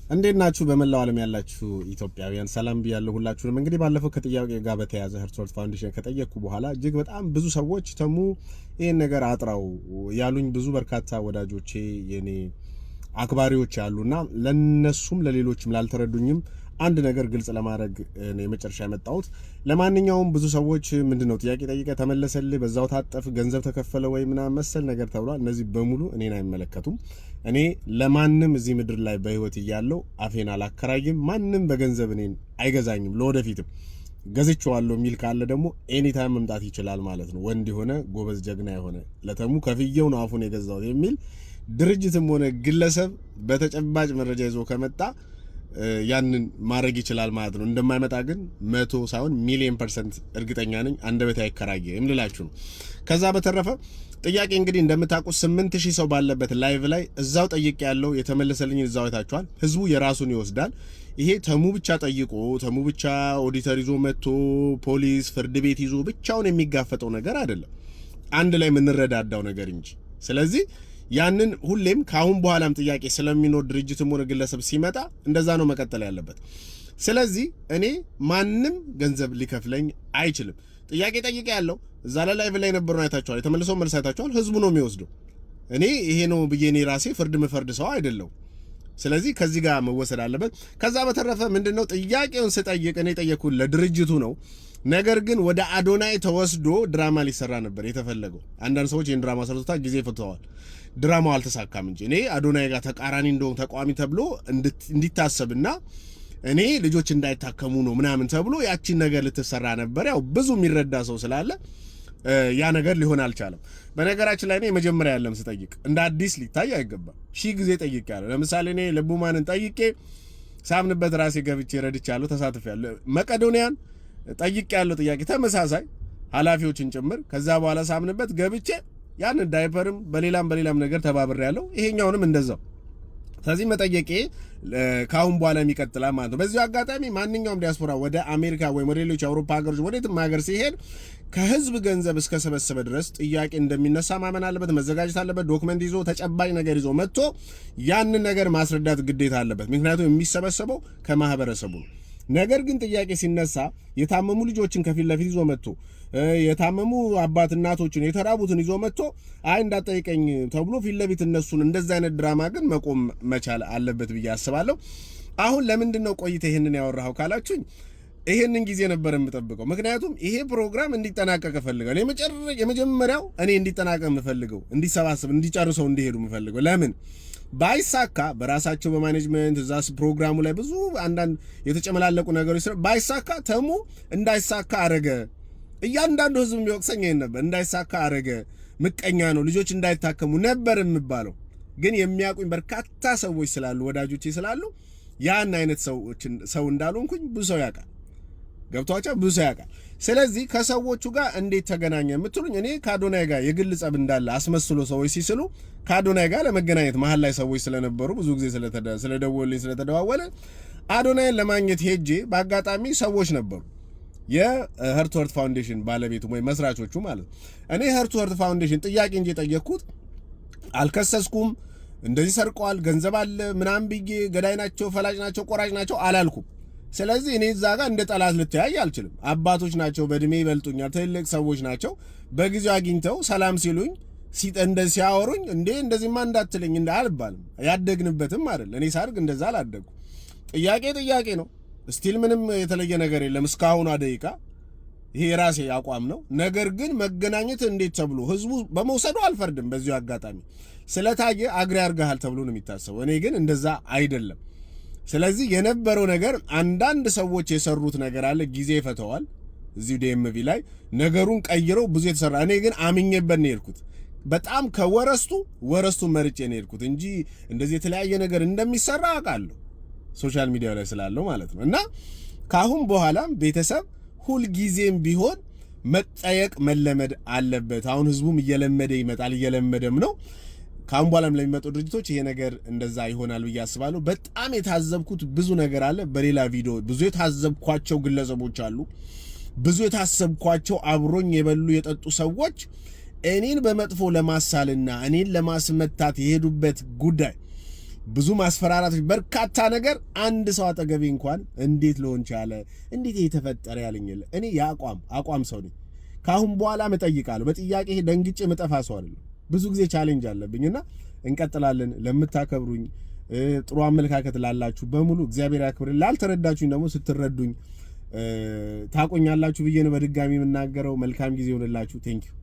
እንዴት ናችሁ? በመላው ዓለም ያላችሁ ኢትዮጵያውያን ሰላም ብያለሁ ሁላችሁንም። እንግዲህ ባለፈው ከጥያቄ ጋር በተያያዘ ሄርትስ ፋውንዴሽን ከጠየቅኩ በኋላ እጅግ በጣም ብዙ ሰዎች ተሙ ይሄን ነገር አጥራው ያሉኝ ብዙ በርካታ ወዳጆቼ የኔ አክባሪዎች አሉና ለነሱም ለሌሎችም ላልተረዱኝም አንድ ነገር ግልጽ ለማድረግ ነው የመጨረሻ የመጣሁት። ለማንኛውም ብዙ ሰዎች ምንድነው ጥያቄ ጠይቀህ ተመለሰልህ፣ በዛው ታጠፍ፣ ገንዘብ ተከፈለ ወይ ምናምን መሰል ነገር ተብሏል። እነዚህ በሙሉ እኔን አይመለከቱም። እኔ ለማንም እዚህ ምድር ላይ በህይወት እያለው አፌን አላከራይም። ማንም በገንዘብ እኔን አይገዛኝም። ለወደፊትም ገዝቼዋለሁ የሚል ካለ ደግሞ ኤኒ ታይም መምጣት ይችላል ማለት ነው። ወንድ የሆነ ጎበዝ ጀግና የሆነ ለተሙ ከፍየው ነው አፉን የገዛው የሚል ድርጅትም ሆነ ግለሰብ በተጨባጭ መረጃ ይዞ ከመጣ ያንን ማድረግ ይችላል ማለት ነው። እንደማይመጣ ግን 100 ሳይሆን ሚሊዮን% እርግጠኛ ነኝ። አንደበት አይከራየም ልላችሁ ነው። ከዛ በተረፈ ጥያቄ እንግዲህ እንደምታውቁት 8000 ሰው ባለበት ላይቭ ላይ እዛው ጠይቅ ያለው የተመለሰልኝ እዛው አይታችኋል። ህዝቡ የራሱን ይወስዳል። ይሄ ተሙ ብቻ ጠይቆ ተሙ ብቻ ኦዲተር ይዞ መጥቶ ፖሊስ ፍርድ ቤት ይዞ ብቻውን የሚጋፈጠው ነገር አይደለም። አንድ ላይ የምንረዳዳው ነገር እንጂ። ስለዚህ ያንን ሁሌም ካሁን በኋላም ጥያቄ ስለሚኖር ድርጅትም ሆነ ግለሰብ ሲመጣ እንደዛ ነው መቀጠል ያለበት። ስለዚህ እኔ ማንም ገንዘብ ሊከፍለኝ አይችልም። ጥያቄ ጠይቄ ያለው እዛ ላይ ላይቭ ላይ ነበርነው አይታችኋል። የተመለሰው መልስ አይታችኋል። ህዝቡ ነው የሚወስደው። እኔ ይሄ ነው ብዬ እኔ ራሴ ፍርድ መፈርድ ሰው አይደለም። ስለዚህ ከዚህ ጋር መወሰድ አለበት። ከዛ በተረፈ ምንድነው ጥያቄውን ስጠይቅ እኔ ጠየቅኩት ለድርጅቱ ነው። ነገር ግን ወደ አዶናይ ተወስዶ ድራማ ሊሰራ ነበር የተፈለገው። አንዳንድ ሰዎች ይሄን ድራማ ሰርተውታል፣ ጊዜ ፈተዋል። ድራማው አልተሳካም እንጂ እኔ አዶናይ ጋር ተቃራኒ እንደሆነ ተቋሚ ተብሎ እንዲታሰብና እኔ ልጆች እንዳይታከሙ ነው ምናምን ተብሎ ያቺን ነገር ልትሰራ ነበር። ያው ብዙ የሚረዳ ሰው ስላለ ያ ነገር ሊሆን አልቻለም። በነገራችን ላይ እኔ መጀመሪያ ያለም ስጠይቅ እንደ አዲስ ሊታይ አይገባም። ሺህ ጊዜ ጠይቄያለሁ። ለምሳሌ እኔ ልቡማንን ጠይቄ ሳምንበት ራሴ ገብቼ ረድቻለሁ፣ ተሳትፌያለሁ። መቄዶንያን ጠይቄያለሁ ጥያቄ ተመሳሳይ ኃላፊዎችን ጭምር። ከዛ በኋላ ሳምንበት ገብቼ ያን ዳይፐርም በሌላም ነገር ተባብሬያለሁ። ይሄኛውንም እንደዛው። ስለዚህ መጠየቄ ካሁን በኋላ የሚቀጥላል ማለት ነው። በዚህ አጋጣሚ ማንኛውም ዲያስፖራ ወደ አሜሪካ ወይም ወደ ሌሎች አውሮፓ ሀገሮች ወደየትም ሀገር ሲሄድ ከህዝብ ገንዘብ እስከ ሰበሰበ ድረስ ጥያቄ እንደሚነሳ ማመን አለበት፣ መዘጋጀት አለበት። ዶክመንት ይዞ ተጨባጭ ነገር ይዞ መጥቶ ያንን ነገር ማስረዳት ግዴታ አለበት። ምክንያቱም የሚሰበሰበው ከማህበረሰቡ ነው። ነገር ግን ጥያቄ ሲነሳ የታመሙ ልጆችን ከፊት ለፊት ይዞ መጥቶ የታመሙ አባት እናቶችን የተራቡትን ይዞ መጥቶ አይ እንዳጠይቀኝ ተብሎ ፊት ለፊት እነሱን እንደዛ አይነት ድራማ ግን መቆም መቻል አለበት ብዬ አስባለሁ። አሁን ለምንድነው ቆይተ ይሄንን ያወራው ካላችሁኝ ይሄንን ጊዜ ነበር የምጠብቀው። ምክንያቱም ይሄ ፕሮግራም እንዲጠናቀቅ ፈልጋለሁ። የመጀመሪያው እኔ እንዲጠናቀቅ የምፈልገው እንዲሰባሰብ እንዲጨርሰው እንዲሄዱ የምፈልገው ለምን ባይሳካ በራሳቸው በማኔጅመንት እዛስ ፕሮግራሙ ላይ ብዙ አንዳንድ የተጨመላለቁ ነገሮች ባይሳካ ተሙ እንዳይሳካ አረገ። እያንዳንዱ ህዝብ የሚወቅሰኝ ይሄን ነበር። እንዳይሳካ አረገ፣ ምቀኛ ነው፣ ልጆች እንዳይታከሙ ነበር የምባለው። ግን የሚያውቁኝ በርካታ ሰዎች ስላሉ ወዳጆቼ ስላሉ ያን አይነት ሰው እንዳልሆንኩኝ ብዙ ሰው ያውቃል። ገብቷቸው ብዙ ሰው ያውቃል። ስለዚህ ከሰዎቹ ጋር እንዴት ተገናኘ የምትሉኝ እኔ ከአዶናይ ጋር የግል ጸብ እንዳለ አስመስሎ ሰዎች ሲስሉ ከአዶናይ ጋር ለመገናኘት መሀል ላይ ሰዎች ስለነበሩ ብዙ ጊዜ ስለደወሉልኝ ስለተደዋወለ አዶናይን ለማግኘት ሄጄ በአጋጣሚ ሰዎች ነበሩ የሄርትስ ፋውንዴሽን ባለቤቱ ወይ መስራቾቹ ማለት ነው። እኔ ሄርትስ ፋውንዴሽን ጥያቄ እንጂ ጠየቅኩት፣ አልከሰስኩም። እንደዚህ ሰርቀዋል ገንዘብ አለ ምናምን ብዬ ገዳይ ናቸው ፈላጭ ናቸው ቆራጭ ናቸው አላልኩም። ስለዚህ እኔ እዛ ጋር እንደ ጠላት ልተያይ አልችልም። አባቶች ናቸው፣ በእድሜ ይበልጡኛል፣ ትልቅ ሰዎች ናቸው። በጊዜው አግኝተው ሰላም ሲሉኝ እንደዚህ ሲያወሩኝ እንደዚህማ እንዳትለኝ አልባልም። ያደግንበትም አይደል እኔ ሳርግ እንደዛ አላደጉ። ጥያቄ ነው። ስቲል ምንም የተለየ ነገር የለም እስካሁን ደቂቃ። ይሄ የራሴ አቋም ነው። ነገር ግን መገናኘት እንዴት ተብሎ ህዝቡ በመውሰዱ አልፈርድም። በዚሁ አጋጣሚ ስለታየ አግሪ አርጋሃል ተብሎ ነው የሚታሰበው። እኔ ግን እንደዛ አይደለም። ስለዚህ የነበረው ነገር አንዳንድ ሰዎች የሰሩት ነገር አለ፣ ጊዜ ፈተዋል። እዚሁ ዲኤምቪ ላይ ነገሩን ቀይረው ብዙ የተሰራ እኔ ግን አምኜበት ነው የሄድኩት። በጣም ወረስቱ መርጬ ነው የሄድኩት እንጂ እንደዚህ የተለያየ ነገር እንደሚሰራ አውቃለሁ፣ ሶሻል ሚዲያ ላይ ስላለው ማለት ነው። እና ካሁን በኋላም ቤተሰብ ሁልጊዜም ቢሆን መጠየቅ መለመድ አለበት። አሁን ህዝቡም እየለመደ ይመጣል፣ እየለመደም ነው። ካሁን በኋላም ለሚመጡ ድርጅቶች ይሄ ነገር እንደዛ ይሆናል ብዬ አስባለሁ። በጣም የታዘብኩት ብዙ ነገር አለ። በሌላ ቪዲዮ ብዙ የታዘብኳቸው ግለሰቦች አሉ። ብዙ የታዘብኳቸው አብሮኝ የበሉ የጠጡ ሰዎች እኔን በመጥፎ ለማሳልና እኔን ለማስመታት የሄዱበት ጉዳይ ብዙ ማስፈራራቶች፣ በርካታ ነገር አንድ ሰው አጠገቤ እንኳን እንዴት ሊሆን ቻለ እንዴት የተፈጠረ ያለኝ እኔ የአቋም ሰው ነኝ። ካሁን በኋላ እጠይቃለሁ። በጥያቄ ደንግጬ መጠፋ ሰው አይደለም። ብዙ ጊዜ ቻሌንጅ አለብኝና እንቀጥላለን። ለምታከብሩኝ ጥሩ አመለካከት ላላችሁ በሙሉ እግዚአብሔር ያክብር። ላልተረዳችሁኝ ደግሞ ስትረዱኝ ታቆኛላችሁ ብዬ ነው በድጋሚ የምናገረው። መልካም ጊዜ ይሁንላችሁ። ቴንኪው